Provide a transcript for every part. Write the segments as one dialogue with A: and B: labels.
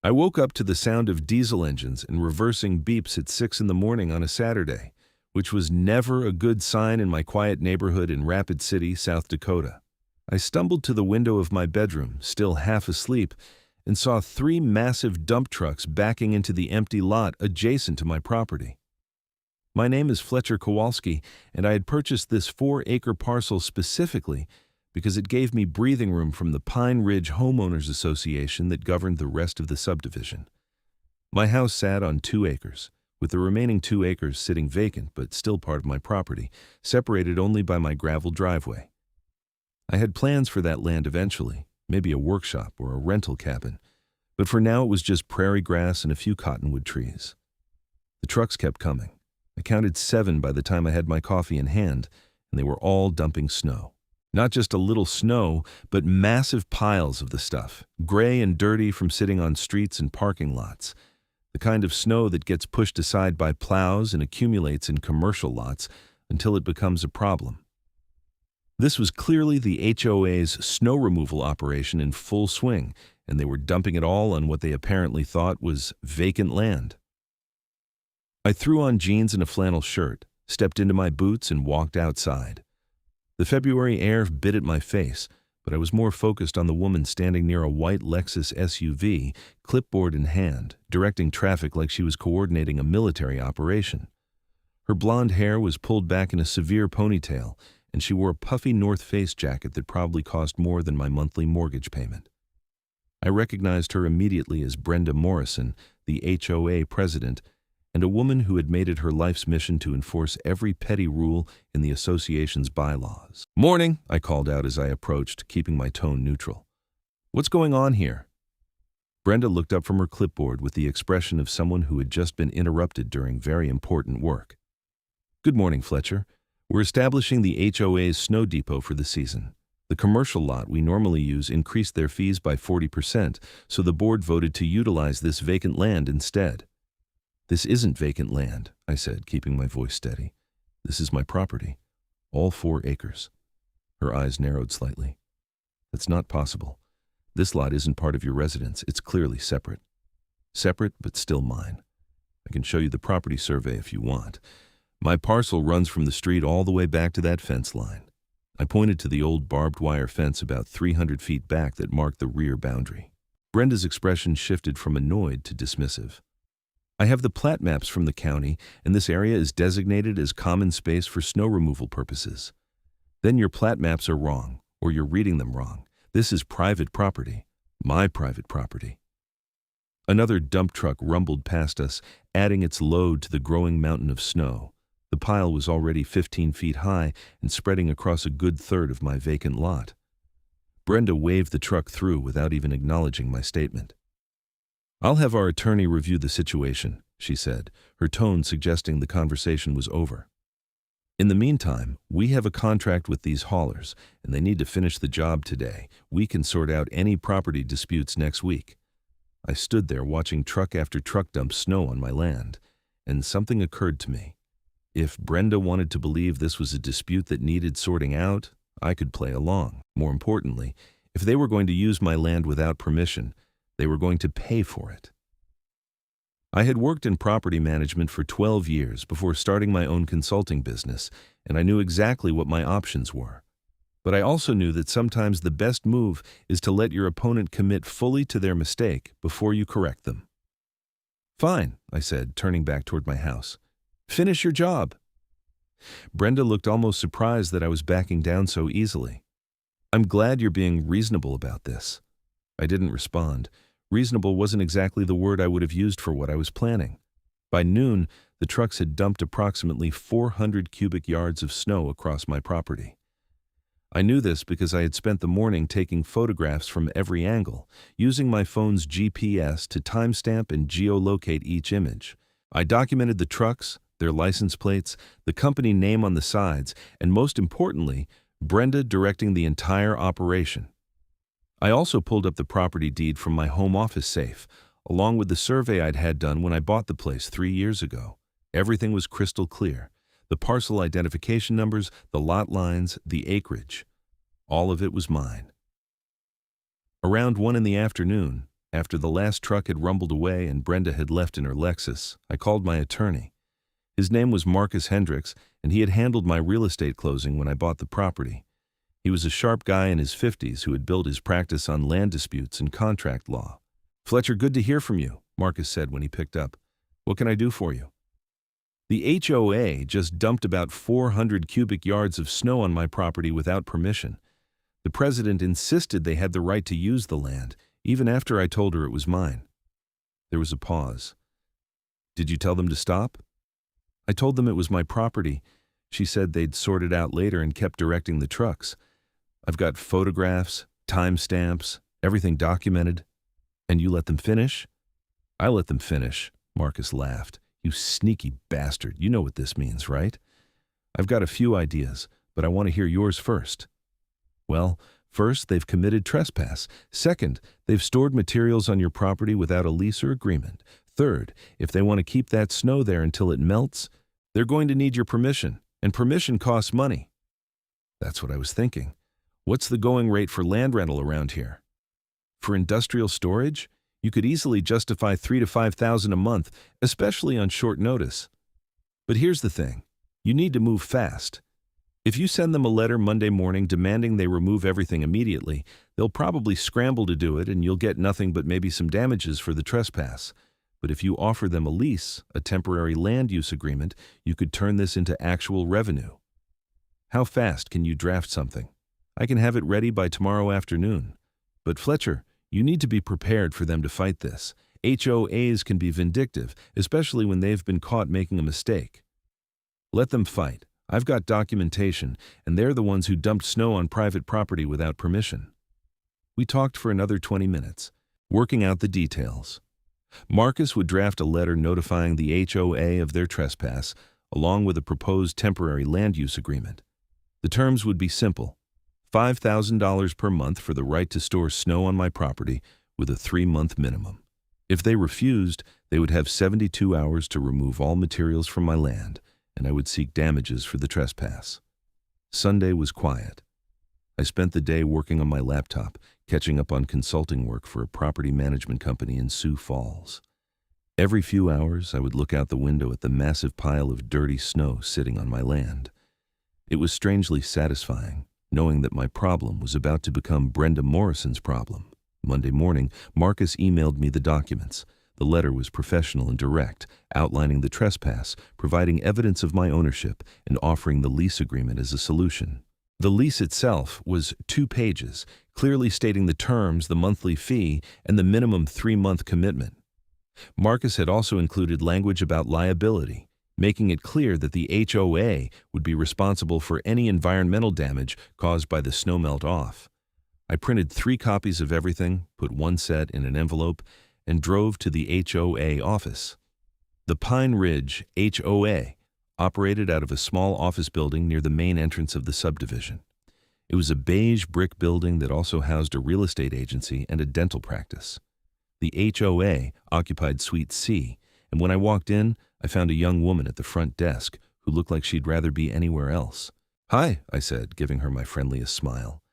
A: I woke up to the sound of diesel engines and reversing beeps at 6 in the morning on a Saturday, which was never a good sign in my quiet neighborhood in Rapid City, South Dakota. I stumbled to the window of my bedroom, still half asleep, and saw 3 massive dump trucks backing into the empty lot adjacent to my property. My name is Fletcher Kowalski, and I had purchased this 4-acre parcel specifically because it gave me breathing room from the Pine Ridge Homeowners Association that governed the rest of the subdivision. My house sat on 2 acres, with the remaining 2 acres sitting vacant but still part of my property, separated only by my gravel driveway. I had plans for that land eventually, maybe a workshop or a rental cabin, but for now it was just prairie grass and a few cottonwood trees. The trucks kept coming. I counted 7 by the time I had my coffee in hand, and they were all dumping snow. Not just a little snow, but massive piles of the stuff, gray and dirty from sitting on streets and parking lots. The kind of snow that gets pushed aside by plows and accumulates in commercial lots until it becomes a problem. This was clearly the HOA's snow removal operation in full swing, and they were dumping it all on what they apparently thought was vacant land. I threw on jeans and a flannel shirt, stepped into my boots, and walked outside. The February air bit at my face, but I was more focused on the woman standing near a white Lexus SUV, clipboard in hand, directing traffic like she was coordinating a military operation. Her blonde hair was pulled back in a severe ponytail, and she wore a puffy North Face jacket that probably cost more than my monthly mortgage payment. I recognized her immediately as Brenda Morrison, the HOA president, and a woman who had made it her life's mission to enforce every petty rule in the association's bylaws. "Morning," I called out as I approached, keeping my tone neutral. "What's going on here?" Brenda looked up from her clipboard with the expression of someone who had just been interrupted during very important work. "Good morning, Fletcher. We're establishing the HOA's snow depot for the season. The commercial lot we normally use increased their fees by 40%, so the board voted to utilize this vacant land instead." "This isn't vacant land," I said, keeping my voice steady. "This is my property, all 4 acres. Her eyes narrowed slightly. "That's not possible. This lot isn't part of your residence. It's clearly separate. Separate, but still mine. I can show you the property survey if you want. My parcel runs from the street all the way back to that fence line." I pointed to the old barbed wire fence about 300 feet back that marked the rear boundary. Brenda's expression shifted from annoyed to dismissive. "I have the plat maps from the county, and this area is designated as common space for snow removal purposes." "Then your plat maps are wrong, or you're reading them wrong. This is private property, my private property." Another dump truck rumbled past us, adding its load to the growing mountain of snow. The pile was already 15 feet high and spreading across a good third of my vacant lot. Brenda waved the truck through without even acknowledging my statement. "I'll have our attorney review the situation," she said, her tone suggesting the conversation was over. "In the meantime, we have a contract with these haulers, and they need to finish the job today. We can sort out any property disputes next week." I stood there watching truck after truck dump snow on my land, and something occurred to me. If Brenda wanted to believe this was a dispute that needed sorting out, I could play along. More importantly, if they were going to use my land without permission, they were going to pay for it. I had worked in property management for 12 years before starting my own consulting business, and I knew exactly what my options were. But I also knew that sometimes the best move is to let your opponent commit fully to their mistake before you correct them. "Fine," I said, turning back toward my house. "Finish your job." Brenda looked almost surprised that I was backing down so easily. "I'm glad you're being reasonable about this." I didn't respond. Reasonable wasn't exactly the word I would have used for what I was planning. By noon, the trucks had dumped approximately 400 cubic yards of snow across my property. I knew this because I had spent the morning taking photographs from every angle, using my phone's GPS to timestamp and geolocate each image. I documented the trucks, their license plates, the company name on the sides, and most importantly, Brenda directing the entire operation. I also pulled up the property deed from my home office safe, along with the survey I'd had done when I bought the place 3 years ago. Everything was crystal clear. The parcel identification numbers, the lot lines, the acreage. All of it was mine. Around 1 in the afternoon, After the last truck had rumbled away and Brenda had left in her Lexus, I called my attorney. His name was Marcus Hendricks, and he had handled my real estate closing when I bought the property. He was a sharp guy in his 50s who had built his practice on land disputes and contract law. "Fletcher, good to hear from you," Marcus said when he picked up. "What can I do for you?" "The HOA just dumped about 400 cubic yards of snow on my property without permission. The president insisted they had the right to use the land, even after I told her it was mine." There was a pause. "Did you tell them to stop?" "I told them it was my property. She said they'd sort it out later and kept directing the trucks. I've got photographs, timestamps, everything documented." "And you let them finish?" "I let them finish," Marcus laughed. "You sneaky bastard, you know what this means, right? I've got a few ideas, but I want to hear yours first." "Well, first, they've committed trespass. Second, they've stored materials on your property without a lease or agreement. Third, if they want to keep that snow there until it melts, they're going to need your permission, and permission costs money." "That's what I was thinking. What's the going rate for land rental around here?" "For industrial storage, you could easily justify $3,000 to $5,000 a month, especially on short notice. But here's the thing. You need to move fast. If you send them a letter Monday morning demanding they remove everything immediately, they'll probably scramble to do it and you'll get nothing but maybe some damages for the trespass. But if you offer them a lease, a temporary land use agreement, you could turn this into actual revenue. How fast can you draft something? I can have it ready by tomorrow afternoon. But Fletcher, you need to be prepared for them to fight this. HOAs can be vindictive, especially when they've been caught making a mistake. Let them fight. I've got documentation, and they're the ones who dumped snow on private property without permission." We talked for another 20 minutes, working out the details. Marcus would draft a letter notifying the HOA of their trespass, along with a proposed temporary land use agreement. The terms would be simple: $5,000 per month for the right to store snow on my property with a 3-month minimum. If they refused, they would have 72 hours to remove all materials from my land, and I would seek damages for the trespass. Sunday was quiet. I spent the day working on my laptop, catching up on consulting work for a property management company in Sioux Falls. Every few hours, I would look out the window at the massive pile of dirty snow sitting on my land. It was strangely satisfying, knowing that my problem was about to become Brenda Morrison's problem. Monday morning, Marcus emailed me the documents. The letter was professional and direct, outlining the trespass, providing evidence of my ownership, and offering the lease agreement as a solution. The lease itself was 2 pages, clearly stating the terms, the monthly fee, and the minimum 3-month commitment. Marcus had also included language about liability, making it clear that the HOA would be responsible for any environmental damage caused by the snowmelt off. I printed 3 copies of everything, put 1 set in an envelope, and drove to the HOA office. The Pine Ridge HOA operated out of a small office building near the main entrance of the subdivision. It was a beige brick building that also housed a real estate agency and a dental practice. The HOA occupied Suite C, and when I walked in, I found a young woman at the front desk who looked like she'd rather be anywhere else. "Hi," I said, giving her my friendliest smile.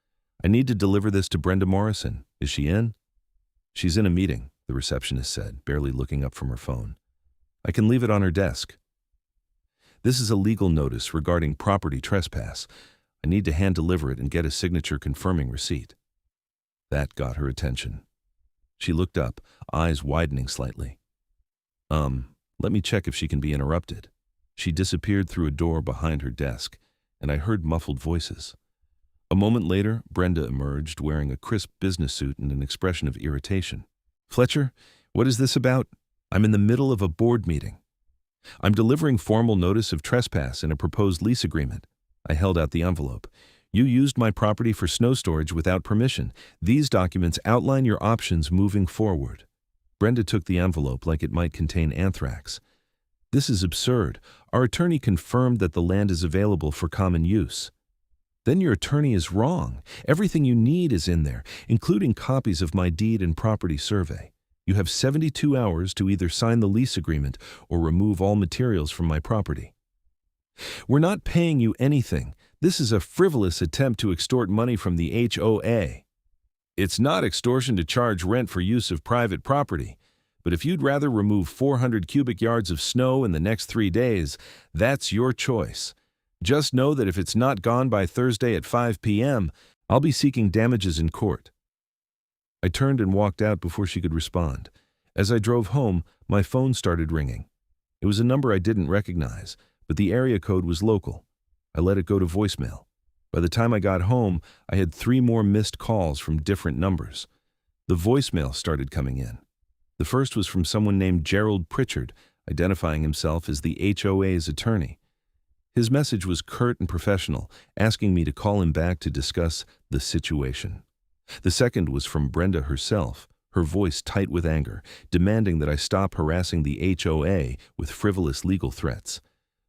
A: "I need to deliver this to Brenda Morrison. Is she in?" "She's in a meeting," the receptionist said, barely looking up from her phone. "I can leave it on her desk." "This is a legal notice regarding property trespass. I need to hand-deliver it and get a signature confirming receipt." That got her attention. She looked up, eyes widening slightly. Let me check if she can be interrupted." She disappeared through a door behind her desk, and I heard muffled voices. A moment later, Brenda emerged wearing a crisp business suit and an expression of irritation. "Fletcher, what is this about? I'm in the middle of a board meeting." "I'm delivering formal notice of trespass and a proposed lease agreement." I held out the envelope. "You used my property for snow storage without permission. These documents outline your options moving forward." Brenda took the envelope like it might contain anthrax. "This is absurd. Our attorney confirmed that the land is available for common use." "Then your attorney is wrong. Everything you need is in there, including copies of my deed and property survey. You have 72 hours to either sign the lease agreement or remove all materials from my property." "We're not paying you anything. This is a frivolous attempt to extort money from the HOA." It's not extortion to charge rent for use of private property. But if you'd rather remove 400 cubic yards of snow in the next 3 days, that's your choice. Just know that if it's not gone by Thursday at 5 p.m., I'll be seeking damages in court." I turned and walked out before she could respond. As I drove home, my phone started ringing. It was a number I didn't recognize, but the area code was local. I let it go to voicemail. By the time I got home, I had 3 more missed calls from different numbers. The voicemail started coming in. The first was from someone named Gerald Pritchard, identifying himself as the HOA's attorney. His message was curt and professional, asking me to call him back to discuss the situation. The second was from Brenda herself, her voice tight with anger, demanding that I stop harassing the HOA with frivolous legal threats.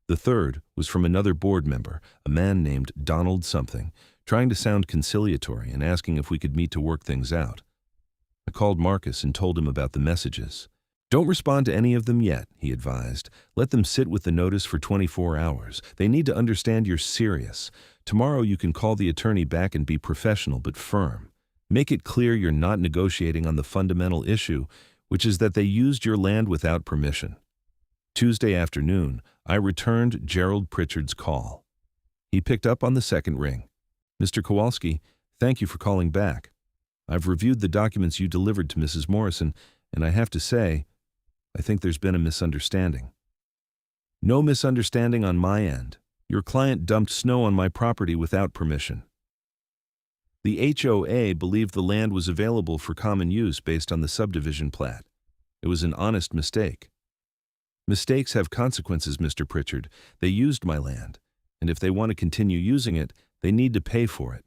A: The third was from another board member, a man named Donald something, trying to sound conciliatory and asking if we could meet to work things out. I called Marcus and told him about the messages. "Don't respond to any of them yet," he advised. "Let them sit with the notice for 24 hours. They need to understand you're serious. Tomorrow you can call the attorney back and be professional but firm. Make it clear you're not negotiating on the fundamental issue, which is that they used your land without permission." Tuesday afternoon, I returned Gerald Pritchard's call. He picked up on the second ring. "Mr. Kowalski, thank you for calling back. I've reviewed the documents you delivered to Mrs. Morrison, and I have to say, I think there's been a misunderstanding." "No misunderstanding on my end. Your client dumped snow on my property without permission. The HOA believed the land was available for common use based on the subdivision plat. It was an honest mistake." "Mistakes have consequences, Mr. Pritchard. They used my land, and if they want to continue using it, they need to pay for it.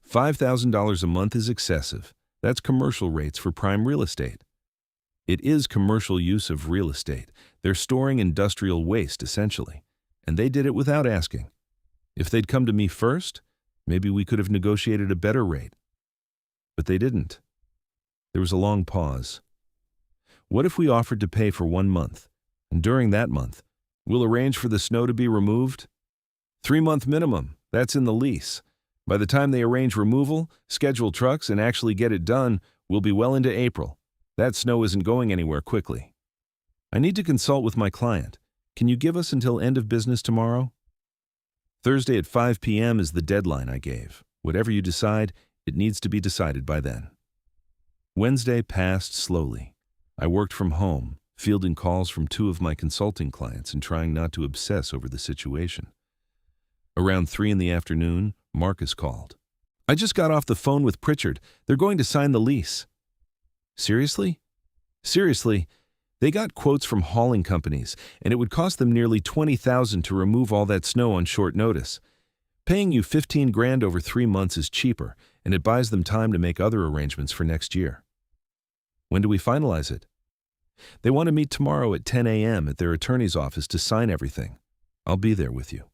A: $5,000 a month is excessive. That's commercial rates for prime real estate." "It is commercial use of real estate. They're storing industrial waste, essentially. And they did it without asking. If they'd come to me first, maybe we could have negotiated a better rate. But they didn't." There was a long pause. "What if we offered to pay for 1 month? And during that month, we'll arrange for the snow to be removed? 3-month minimum. That's in the lease. By the time they arrange removal, schedule trucks, and actually get it done, we'll be well into April. That snow isn't going anywhere quickly. I need to consult with my client. Can you give us until end of business tomorrow?" "Thursday at 5 p.m. is the deadline I gave. Whatever you decide, it needs to be decided by then." Wednesday passed slowly. I worked from home, fielding calls from 2 of my consulting clients and trying not to obsess over the situation. Around 3 in the afternoon, Marcus called. "I just got off the phone with Pritchard. They're going to sign the lease." "Seriously?" "Seriously. They got quotes from hauling companies, and it would cost them nearly $20,000 to remove all that snow on short notice. Paying you $15,000 over 3 months is cheaper, and it buys them time to make other arrangements for next year." "When do we finalize it?" "They want to meet tomorrow at 10 a.m. at their attorney's office to sign everything. I'll be there with you."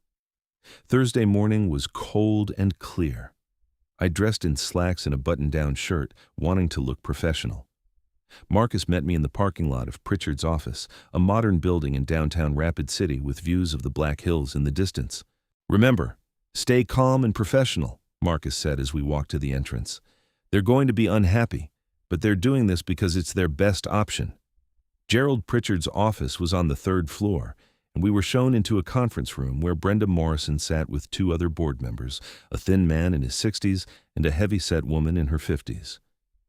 A: Thursday morning was cold and clear. I dressed in slacks and a button-down shirt, wanting to look professional. Marcus met me in the parking lot of Pritchard's office, a modern building in downtown Rapid City with views of the Black Hills in the distance. "Remember, stay calm and professional," Marcus said as we walked to the entrance. "They're going to be unhappy, but they're doing this because it's their best option." Gerald Pritchard's office was on the 3rd floor, and we were shown into a conference room where Brenda Morrison sat with 2 other board members, a thin man in his 60s and a heavy-set woman in her 50s.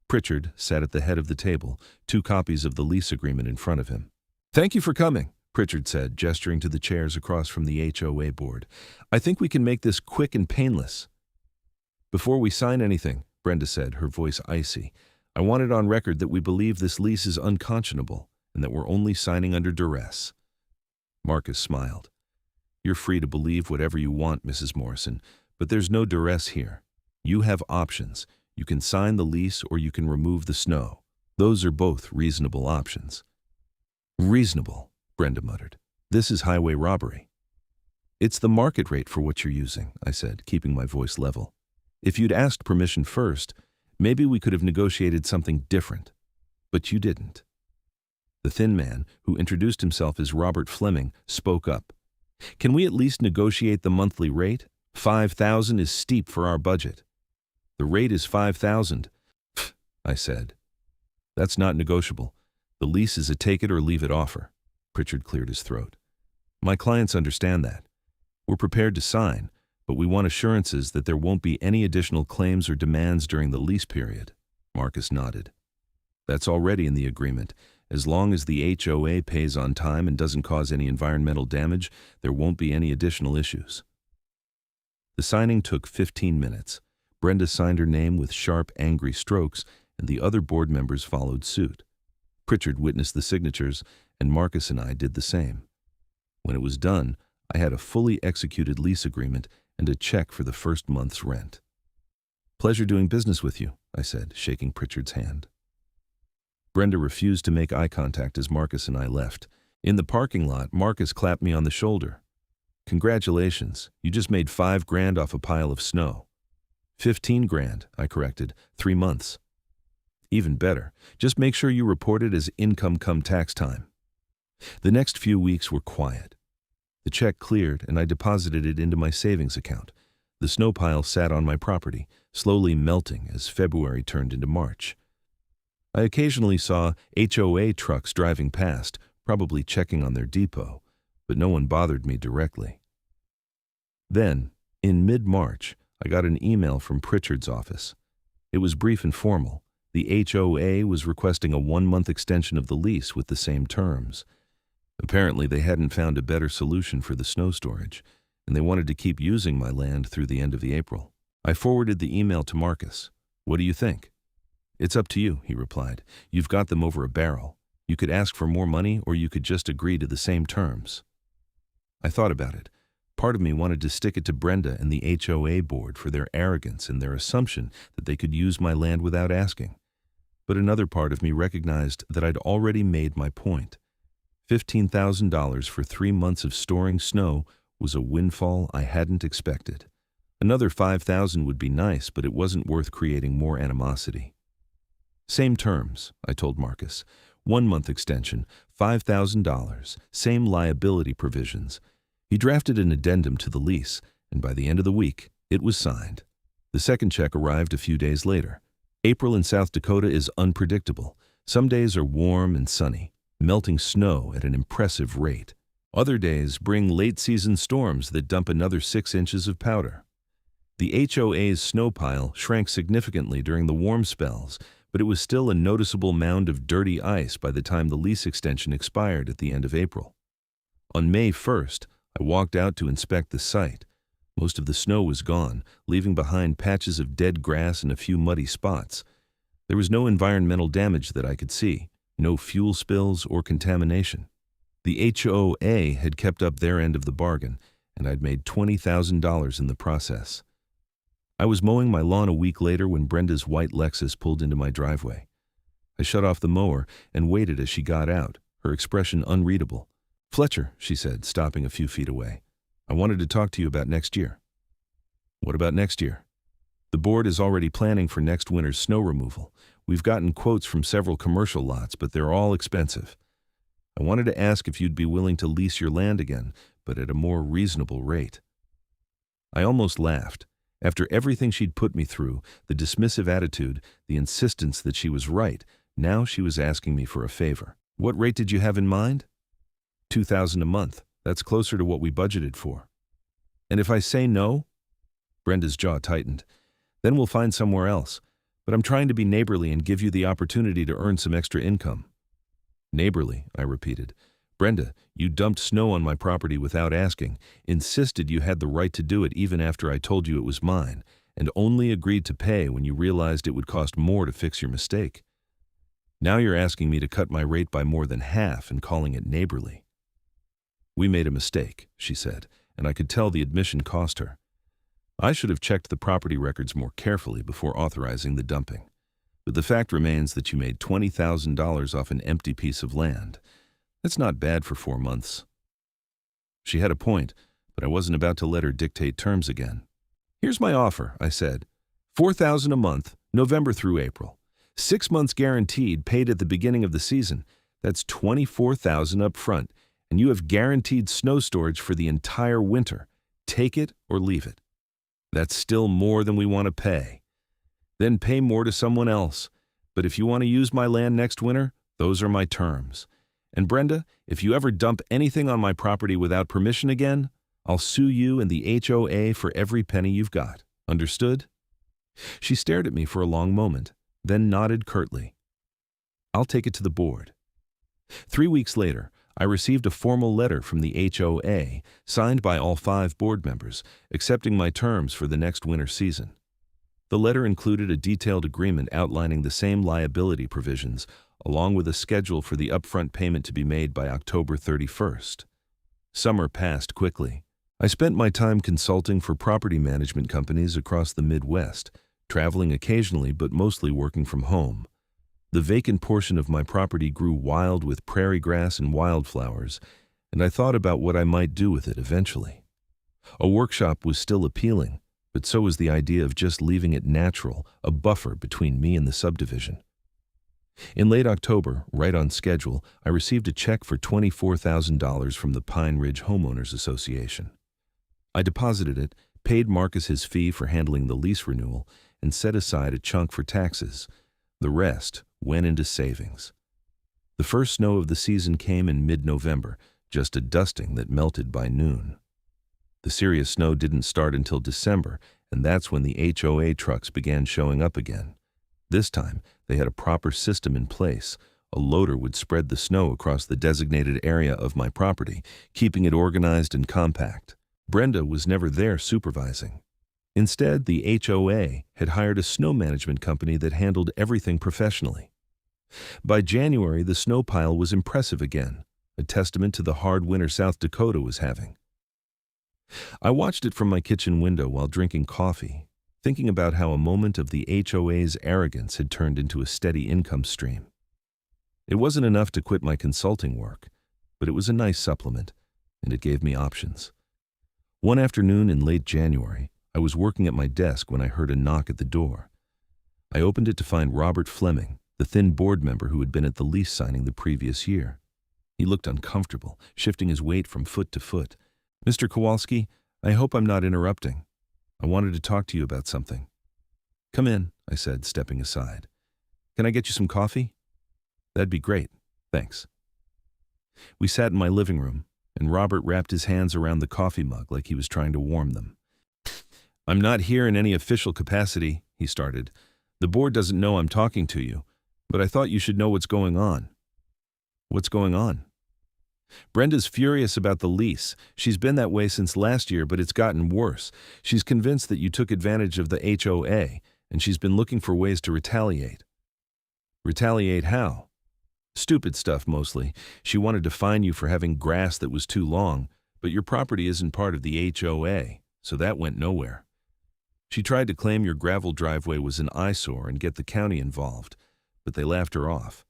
A: Pritchard sat at the head of the table, 2 copies of the lease agreement in front of him. "Thank you for coming," Pritchard said, gesturing to the chairs across from the HOA board. "I think we can make this quick and painless." "Before we sign anything," Brenda said, her voice icy, "I want it on record that we believe this lease is unconscionable and that we're only signing under duress." Marcus smiled. "You're free to believe whatever you want, Mrs. Morrison, but there's no duress here. You have options. You can sign the lease or you can remove the snow. Those are both reasonable options." "Reasonable," Brenda muttered. "This is highway robbery." "It's the market rate for what you're using," I said, keeping my voice level. "If you'd asked permission first, maybe we could have negotiated something different. But you didn't." The thin man, who introduced himself as Robert Fleming, spoke up. "Can we at least negotiate the monthly rate? $5,000 is steep for our budget." "The rate is $5,000, I said. That's not negotiable. The lease is a take-it-or-leave-it offer. Pritchard cleared his throat. My clients understand that. We're prepared to sign, but we want assurances that there won't be any additional claims or demands during the lease period. Marcus nodded. That's already in the agreement. As long as the HOA pays on time and doesn't cause any environmental damage, there won't be any additional issues. The signing took 15 minutes. Brenda signed her name with sharp, angry strokes, and the other board members followed suit. Pritchard witnessed the signatures, and Marcus and I did the same. When it was done, I had a fully executed lease agreement and a check for the first month's rent. Pleasure doing business with you, I said, shaking Pritchard's hand. Brenda refused to make eye contact as Marcus and I left. In the parking lot, Marcus clapped me on the shoulder. Congratulations, you just made $5,000 off a pile of snow. 15 grand, I corrected, 3 months. Even better, just make sure you report it as income come tax time. The next few weeks were quiet. The check cleared and I deposited it into my savings account. The snow pile sat on my property, slowly melting as February turned into March. I occasionally saw HOA trucks driving past, probably checking on their depot, but no one bothered me directly. Then, in mid-March, I got an email from Pritchard's office. It was brief and formal. The HOA was requesting a 1-month extension of the lease with the same terms. Apparently, they hadn't found a better solution for the snow storage, and they wanted to keep using my land through the end of April. I forwarded the email to Marcus. What do you think? It's up to you, he replied. You've got them over a barrel. You could ask for more money, or you could just agree to the same terms. I thought about it. Part of me wanted to stick it to Brenda and the HOA board for their arrogance and their assumption that they could use my land without asking. But another part of me recognized that I'd already made my point. $15,000 for 3 months of storing snow was a windfall I hadn't expected. Another $5,000 would be nice, but it wasn't worth creating more animosity. Same terms, I told Marcus. 1-month extension, $5,000, same liability provisions. He drafted an addendum to the lease, and by the end of the week, it was signed. The second check arrived a few days later. April in South Dakota is unpredictable. Some days are warm and sunny, melting snow at an impressive rate. Other days bring late-season storms that dump another 6 inches of powder. The HOA's snow pile shrank significantly during the warm spells, but it was still a noticeable mound of dirty ice by the time the lease extension expired at the end of April. On May 1st, I walked out to inspect the site. Most of the snow was gone, leaving behind patches of dead grass and a few muddy spots. There was no environmental damage that I could see, no fuel spills or contamination. The HOA had kept up their end of the bargain, and I'd made $20,000 in the process. I was mowing my lawn a week later when Brenda's white Lexus pulled into my driveway. I shut off the mower and waited as she got out, her expression unreadable. Fletcher, she said, stopping a few feet away. I wanted to talk to you about next year. What about next year? The board is already planning for next winter's snow removal. We've gotten quotes from several commercial lots, but they're all expensive. I wanted to ask if you'd be willing to lease your land again, but at a more reasonable rate. I almost laughed. After everything she'd put me through, the dismissive attitude, the insistence that she was right, now she was asking me for a favor. What rate did you have in mind? $2,000 a month. That's closer to what we budgeted for. And if I say no? Brenda's jaw tightened. Then we'll find somewhere else. But I'm trying to be neighborly and give you the opportunity to earn some extra income. Neighborly, I repeated. Brenda, you dumped snow on my property without asking, insisted you had the right to do it even after I told you it was mine, and only agreed to pay when you realized it would cost more to fix your mistake. Now you're asking me to cut my rate by more than half and calling it neighborly. We made a mistake, she said, and I could tell the admission cost her. I should have checked the property records more carefully before authorizing the dumping. But the fact remains that you made $20,000 off an empty piece of land. That's not bad for 4 months. She had a point, but I wasn't about to let her dictate terms again. Here's my offer, I said. $4,000 a month, November through April. 6 months guaranteed, paid at the beginning of the season. That's $24,000 up front, and you have guaranteed snow storage for the entire winter. Take it or leave it. That's still more than we want to pay. Then pay more to someone else. But if you want to use my land next winter, those are my terms. And Brenda, if you ever dump anything on my property without permission again, I'll sue you and the HOA for every penny you've got. Understood?" She stared at me for a long moment, then nodded curtly. "I'll take it to the board." 3 weeks later, I received a formal letter from the HOA, signed by all 5 board members, accepting my terms for the next winter season. The letter included a detailed agreement outlining the same liability provisions, along with a schedule for the upfront payment to be made by October 31st. Summer passed quickly. I spent my time consulting for property management companies across the Midwest, traveling occasionally but mostly working from home. The vacant portion of my property grew wild with prairie grass and wildflowers, and I thought about what I might do with it eventually. A workshop was still appealing, but so was the idea of just leaving it natural, a buffer between me and the subdivision. In late October, right on schedule, I received a check for $24,000 from the Pine Ridge Homeowners Association. I deposited it, paid Marcus his fee for handling the lease renewal, and set aside a chunk for taxes. The rest went into savings. The first snow of the season came in mid-November, just a dusting that melted by noon. The serious snow didn't start until December, and that's when the HOA trucks began showing up again. This time, they had a proper system in place. A loader would spread the snow across the designated area of my property, keeping it organized and compact. Brenda was never there supervising. Instead, the HOA had hired a snow management company that handled everything professionally. By January, the snow pile was impressive again, a testament to the hard winter South Dakota was having. I watched it from my kitchen window while drinking coffee, thinking about how a moment of the HOA's arrogance had turned into a steady income stream. It wasn't enough to quit my consulting work, but it was a nice supplement, and it gave me options. One afternoon in late January, I was working at my desk when I heard a knock at the door. I opened it to find Robert Fleming, the thin board member who had been at the lease signing the previous year. He looked uncomfortable, shifting his weight from foot to foot. "Mr. Kowalski, I hope I'm not interrupting. I wanted to talk to you about something." "Come in," I said, stepping aside. "Can I get you some coffee?" "That'd be great, thanks." We sat in my living room, and Robert wrapped his hands around the coffee mug like he was trying to warm them. "I'm not here in any official capacity," he started. "The board doesn't know I'm talking to you, but I thought you should know what's going on." "What's going on?" "Brenda's furious about the lease. She's been that way since last year, but it's gotten worse. She's convinced that you took advantage of the HOA, and she's been looking for ways to retaliate." "Retaliate how?" "Stupid stuff, mostly. She wanted to fine you for having grass that was too long, but your property isn't part of the HOA, so that went nowhere. She tried to claim your gravel driveway was an eyesore and get the county involved, but they laughed her off.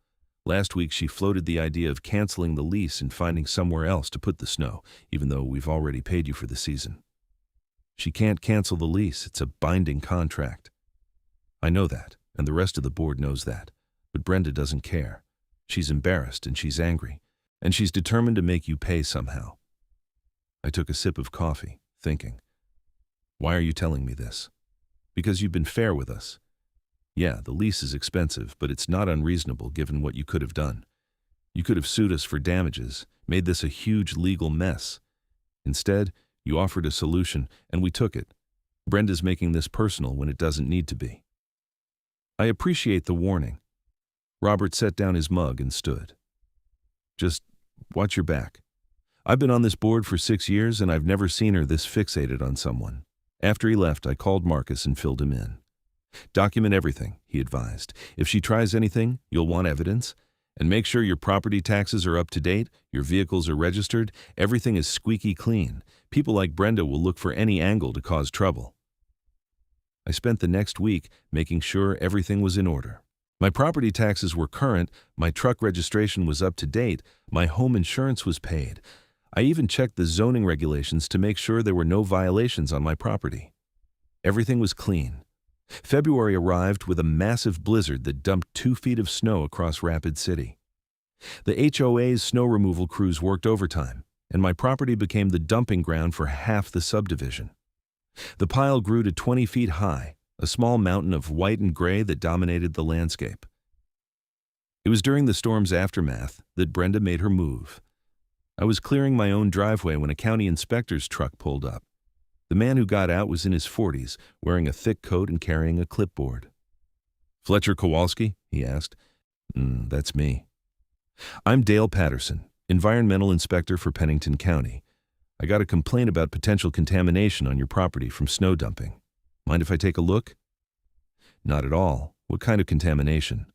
A: Last week she floated the idea of canceling the lease and finding somewhere else to put the snow, even though we've already paid you for the season. She can't cancel the lease. It's a binding contract. I know that, and the rest of the board knows that, but Brenda doesn't care. She's embarrassed and she's angry, and she's determined to make you pay somehow. I took a sip of coffee, thinking, why are you telling me this? Because you've been fair with us. Yeah, the lease is expensive, but it's not unreasonable given what you could have done. You could have sued us for damages, made this a huge legal mess. Instead, you offered a solution, and we took it. Brenda's making this personal when it doesn't need to be. I appreciate the warning. Robert set down his mug and stood. Just watch your back. I've been on this board for 6 years, and I've never seen her this fixated on someone. After he left, I called Marcus and filled him in. Document everything, he advised. If she tries anything, you'll want evidence. And make sure your property taxes are up to date, your vehicles are registered, everything is squeaky clean. People like Brenda will look for any angle to cause trouble. I spent the next week making sure everything was in order. My property taxes were current, my truck registration was up to date, my home insurance was paid. I even checked the zoning regulations to make sure there were no violations on my property. Everything was clean. February arrived with a massive blizzard that dumped 2 feet of snow across Rapid City. The HOA's snow removal crews worked overtime, and my property became the dumping ground for half the subdivision. The pile grew to 20 feet high, a small mountain of white and gray that dominated the landscape. It was during the storm's aftermath that Brenda made her move. I was clearing my own driveway when a county inspector's truck pulled up. The man who got out was in his 40s, wearing a thick coat and carrying a clipboard. "Fletcher Kowalski?" he asked. That's me. "I'm Dale Patterson, environmental inspector for Pennington County. I got a complaint about potential contamination on your property from snow dumping. Mind if I take a look?" "Not at all. What kind of contamination?"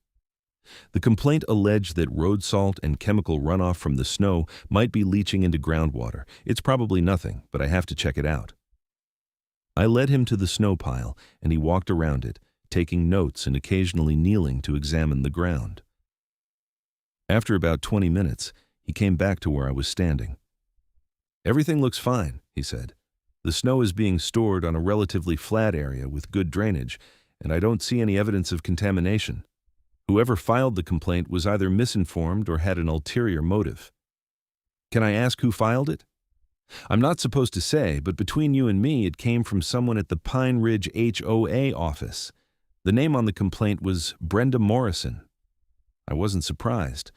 A: The complaint alleged that road salt and chemical runoff from the snow might be leaching into groundwater. It's probably nothing, but I have to check it out. I led him to the snow pile, and he walked around it, taking notes and occasionally kneeling to examine the ground. After about 20 minutes, he came back to where I was standing. "Everything looks fine," he said. "The snow is being stored on a relatively flat area with good drainage, and I don't see any evidence of contamination. Whoever filed the complaint was either misinformed or had an ulterior motive." "Can I ask who filed it?" "I'm not supposed to say, but between you and me, it came from someone at the Pine Ridge HOA office. The name on the complaint was Brenda Morrison." I wasn't surprised.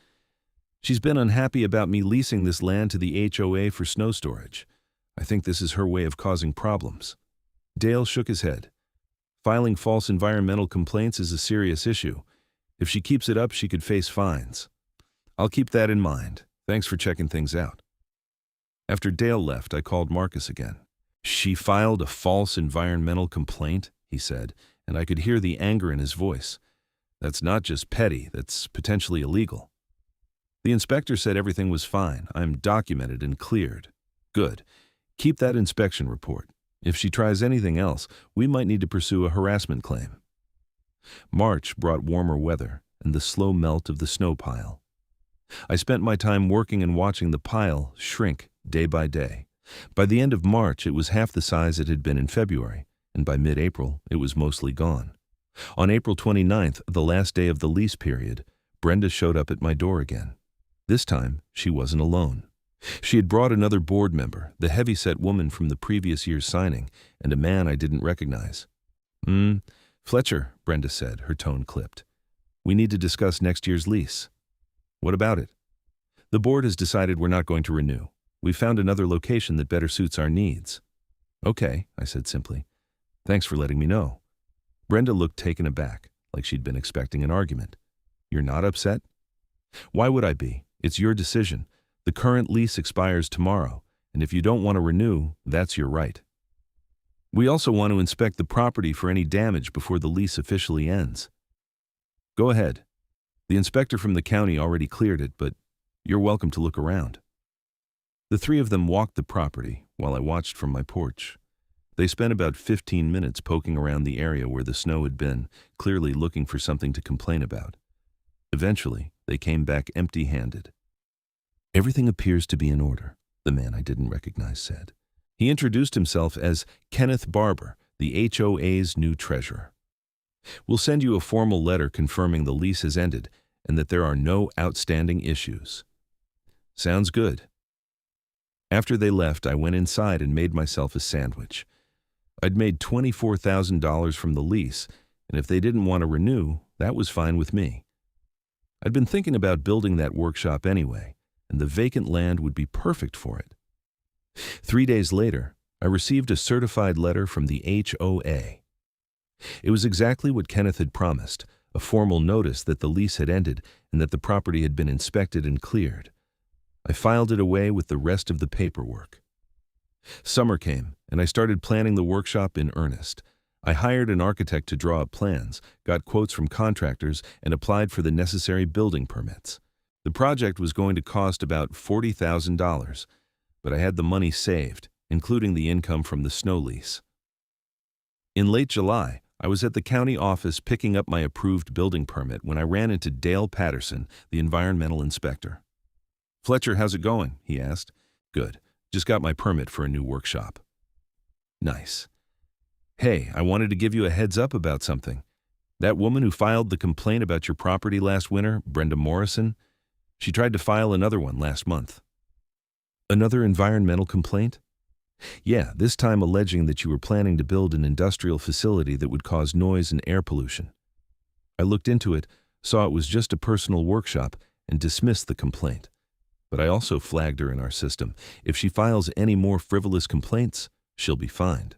A: "She's been unhappy about me leasing this land to the HOA for snow storage. I think this is her way of causing problems." Dale shook his head. "Filing false environmental complaints is a serious issue. If she keeps it up, she could face fines." "I'll keep that in mind. Thanks for checking things out." After Dale left, I called Marcus again. "She filed a false environmental complaint," he said, and I could hear the anger in his voice. "That's not just petty, that's potentially illegal." "The inspector said everything was fine. I'm documented and cleared." "Good. Keep that inspection report. If she tries anything else, we might need to pursue a harassment claim." March brought warmer weather and the slow melt of the snow pile. I spent my time working and watching the pile shrink day by day. By the end of March, it was half the size it had been in February, and by mid-April, it was mostly gone. On April 29th, the last day of the lease period, Brenda showed up at my door again. This time, she wasn't alone. She had brought another board member, the heavy-set woman from the previous year's signing, and a man I didn't recognize. "Fletcher," Brenda said, her tone clipped. "We need to discuss next year's lease." "What about it?" "The board has decided we're not going to renew. We found another location that better suits our needs." "Okay," I said simply. "Thanks for letting me know." Brenda looked taken aback, like she'd been expecting an argument. "You're not upset?" "Why would I be? It's your decision. The current lease expires tomorrow, and if you don't want to renew, that's your right. We also want to inspect the property for any damage before the lease officially ends." "Go ahead. The inspector from the county already cleared it, but you're welcome to look around." The three of them walked the property while I watched from my porch. They spent about 15 minutes poking around the area where the snow had been, clearly looking for something to complain about. Eventually, they came back empty-handed. "Everything appears to be in order," the man I didn't recognize said. He introduced himself as Kenneth Barber, the HOA's new treasurer. "We'll send you a formal letter confirming the lease has ended and that there are no outstanding issues." "Sounds good." After they left, I went inside and made myself a sandwich. I'd made $24,000 from the lease, and if they didn't want to renew, that was fine with me. I'd been thinking about building that workshop anyway, and the vacant land would be perfect for it. 3 days later, I received a certified letter from the HOA. It was exactly what Kenneth had promised, a formal notice that the lease had ended and that the property had been inspected and cleared. I filed it away with the rest of the paperwork. Summer came, and I started planning the workshop in earnest. I hired an architect to draw up plans, got quotes from contractors, and applied for the necessary building permits. The project was going to cost about $40,000, but I had the money saved, including the income from the snow lease. In late July, I was at the county office picking up my approved building permit when I ran into Dale Patterson, the environmental inspector. "Fletcher, how's it going?" he asked. "Good. Just got my permit for a new workshop." "Nice. Hey, I wanted to give you a heads up about something. That woman who filed the complaint about your property last winter, Brenda Morrison, she tried to file another one last month." "Another environmental complaint?" "Yeah, this time alleging that you were planning to build an industrial facility that would cause noise and air pollution." I looked into it, saw it was just a personal workshop, and dismissed the complaint. But I also flagged her in our system. If she files any more frivolous complaints, she'll be fined.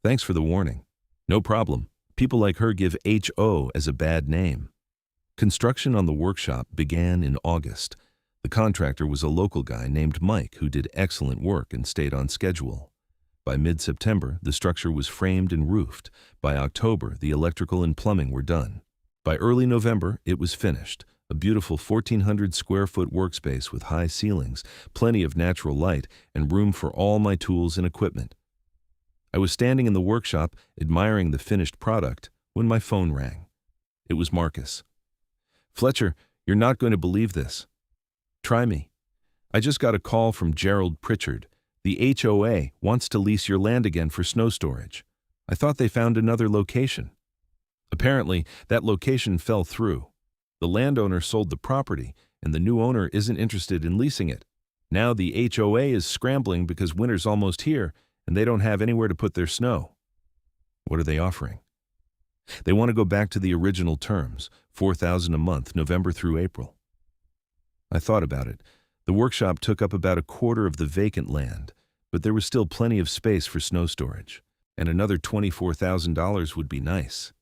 A: Thanks for the warning. No problem. People like her give HO as a bad name. Construction on the workshop began in August. The contractor was a local guy named Mike who did excellent work and stayed on schedule. By mid-September, the structure was framed and roofed. By October, the electrical and plumbing were done. By early November, it was finished. A beautiful 1,400 square foot workspace with high ceilings, plenty of natural light, and room for all my tools and equipment. I was standing in the workshop, admiring the finished product, when my phone rang. It was Marcus. "Fletcher, you're not going to believe this. Try me. I just got a call from Gerald Pritchard. The HOA wants to lease your land again for snow storage. I thought they found another location." Apparently, that location fell through. The landowner sold the property, and the new owner isn't interested in leasing it. Now the HOA is scrambling because winter's almost here, and they don't have anywhere to put their snow. What are they offering? They want to go back to the original terms, $4,000 a month, November through April. I thought about it. The workshop took up about a quarter of the vacant land, but there was still plenty of space for snow storage, and another $24,000 would be nice.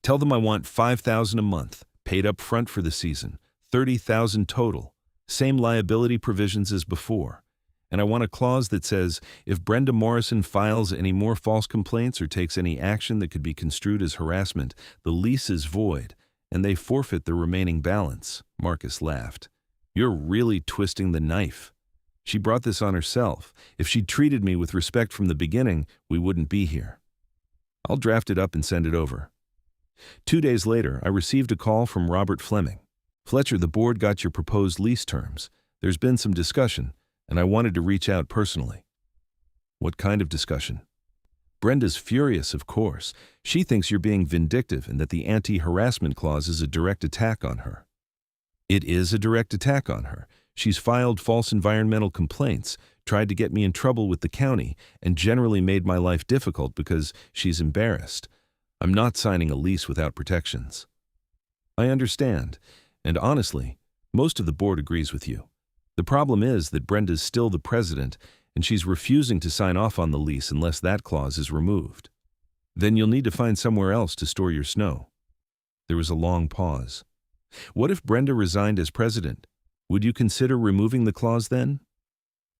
A: Tell them I want $5,000 a month, paid up front for the season, $30,000 total, same liability provisions as before. And I want a clause that says, if Brenda Morrison files any more false complaints or takes any action that could be construed as harassment, the lease is void, and they forfeit the remaining balance. Marcus laughed. "You're really twisting the knife. She brought this on herself. If she'd treated me with respect from the beginning, we wouldn't be here. I'll draft it up and send it over." 2 days later, I received a call from Robert Fleming. "Fletcher, the board got your proposed lease terms. There's been some discussion, and I wanted to reach out personally." "What kind of discussion?" "Brenda's furious, of course. She thinks you're being vindictive and that the anti-harassment clause is a direct attack on her." "It is a direct attack on her. She's filed false environmental complaints, tried to get me in trouble with the county, and generally made my life difficult because she's embarrassed. I'm not signing a lease without protections." "I understand, and honestly, most of the board agrees with you. The problem is that Brenda's still the president, and she's refusing to sign off on the lease unless that clause is removed. Then you'll need to find somewhere else to store your snow." There was a long pause. "What if Brenda resigned as president? Would you consider removing the clause then?"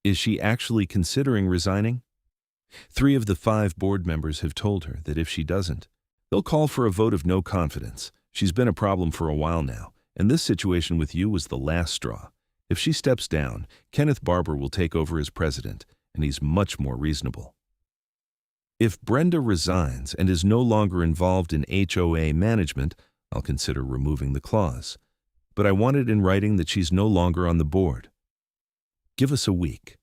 A: "Is she actually considering resigning?" 3 of the 5 board members have told her that if she doesn't, they'll call for a vote of no confidence. She's been a problem for a while now, and this situation with you was the last straw. If she steps down, Kenneth Barber will take over as president, and he's much more reasonable. If Brenda resigns and is no longer involved in HOA management, I'll consider removing the clause. But I want it in writing that she's no longer on the board. Give us a week."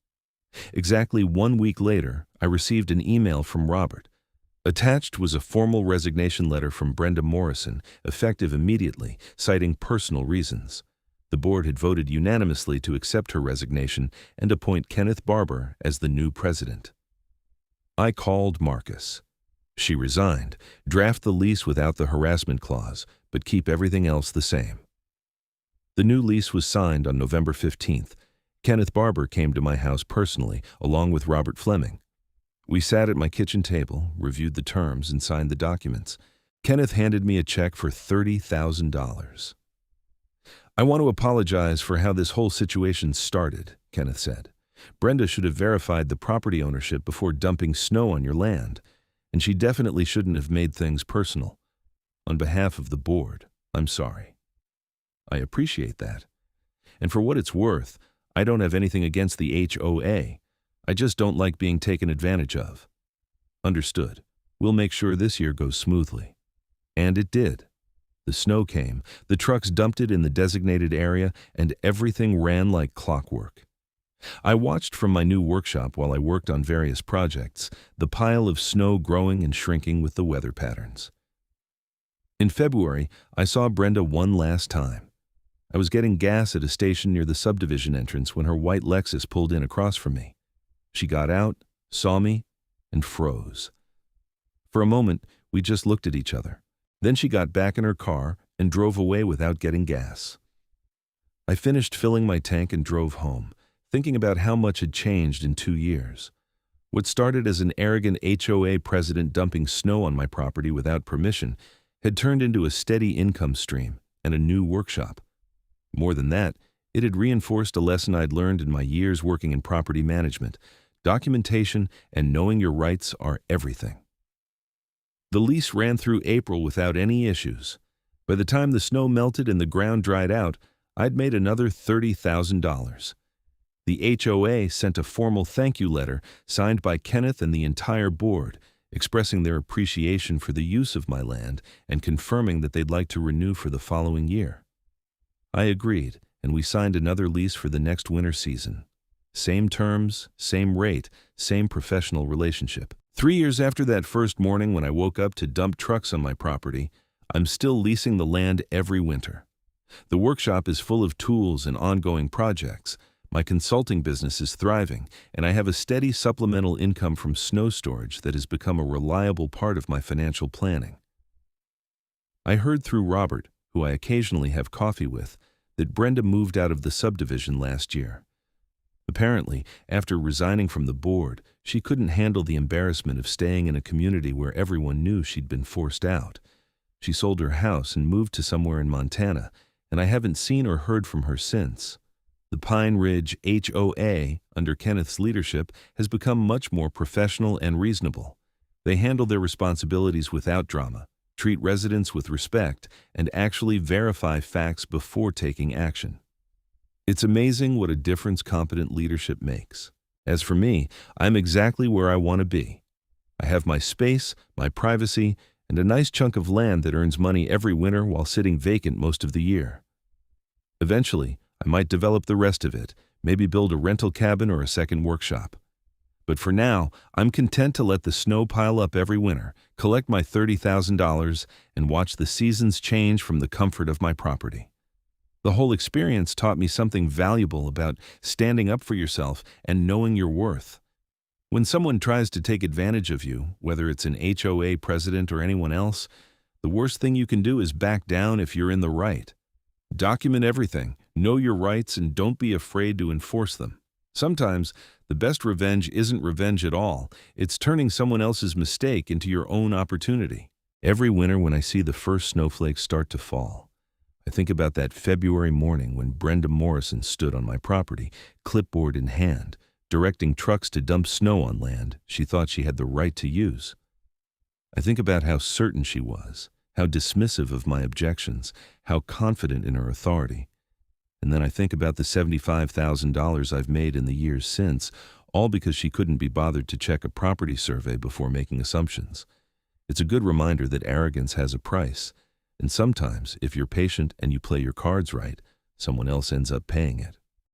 A: Exactly 1 week later, I received an email from Robert. Attached was a formal resignation letter from Brenda Morrison, effective immediately, citing personal reasons. The board had voted unanimously to accept her resignation and appoint Kenneth Barber as the new president. I called Marcus. "She resigned. Draft the lease without the harassment clause, but keep everything else the same." The new lease was signed on November 15th. Kenneth Barber came to my house personally, along with Robert Fleming. We sat at my kitchen table, reviewed the terms, and signed the documents. Kenneth handed me a check for $30,000. "I want to apologize for how this whole situation started," Kenneth said. "Brenda should have verified the property ownership before dumping snow on your land, and she definitely shouldn't have made things personal. On behalf of the board, I'm sorry." "I appreciate that. And for what it's worth, I don't have anything against the HOA. I just don't like being taken advantage of." "Understood. We'll make sure this year goes smoothly." And it did. The snow came, the trucks dumped it in the designated area, and everything ran like clockwork. I watched from my new workshop while I worked on various projects, the pile of snow growing and shrinking with the weather patterns. In February, I saw Brenda one last time. I was getting gas at a station near the subdivision entrance when her white Lexus pulled in across from me. She got out, saw me, and froze. For a moment, we just looked at each other. Then she got back in her car and drove away without getting gas. I finished filling my tank and drove home, thinking about how much had changed in 2 years. What started as an arrogant HOA president dumping snow on my property without permission had turned into a steady income stream and a new workshop. More than that, it had reinforced a lesson I'd learned in my years working in property management. Documentation and knowing your rights are everything. The lease ran through April without any issues. By the time the snow melted and the ground dried out, I'd made another $30,000. The HOA sent a formal thank you letter signed by Kenneth and the entire board, expressing their appreciation for the use of my land and confirming that they'd like to renew for the following year. I agreed, and we signed another lease for the next winter season. Same terms, same rate, same professional relationship. 3 years after that first morning when I woke up to dump trucks on my property, I'm still leasing the land every winter. The workshop is full of tools and ongoing projects. My consulting business is thriving, and I have a steady supplemental income from snow storage that has become a reliable part of my financial planning. I heard through Robert, who I occasionally have coffee with, that Brenda moved out of the subdivision last year. Apparently, after resigning from the board, she couldn't handle the embarrassment of staying in a community where everyone knew she'd been forced out. She sold her house and moved to somewhere in Montana, and I haven't seen or heard from her since. The Pine Ridge HOA, under Kenneth's leadership, has become much more professional and reasonable. They handle their responsibilities without drama, treat residents with respect, and actually verify facts before taking action. It's amazing what a difference competent leadership makes. As for me, I'm exactly where I want to be. I have my space, my privacy, and a nice chunk of land that earns money every winter while sitting vacant most of the year. Eventually, I might develop the rest of it, maybe build a rental cabin or a second workshop. But for now, I'm content to let the snow pile up every winter, collect my $30,000, and watch the seasons change from the comfort of my property. The whole experience taught me something valuable about standing up for yourself and knowing your worth. When someone tries to take advantage of you, whether it's an HOA president or anyone else, the worst thing you can do is back down if you're in the right. Document everything, know your rights, and don't be afraid to enforce them. Sometimes, the best revenge isn't revenge at all. It's turning someone else's mistake into your own opportunity. Every winter when I see the first snowflakes start to fall, I think about that February morning when Brenda Morrison stood on my property, clipboard in hand, directing trucks to dump snow on land she thought she had the right to use. I think about how certain she was, how dismissive of my objections, how confident in her authority. And then I think about the $75,000 I've made in the years since, all because she couldn't be bothered to check a property survey before making assumptions. It's a good reminder that arrogance has a price, and sometimes, if you're patient and you play your cards right, someone else ends up paying it.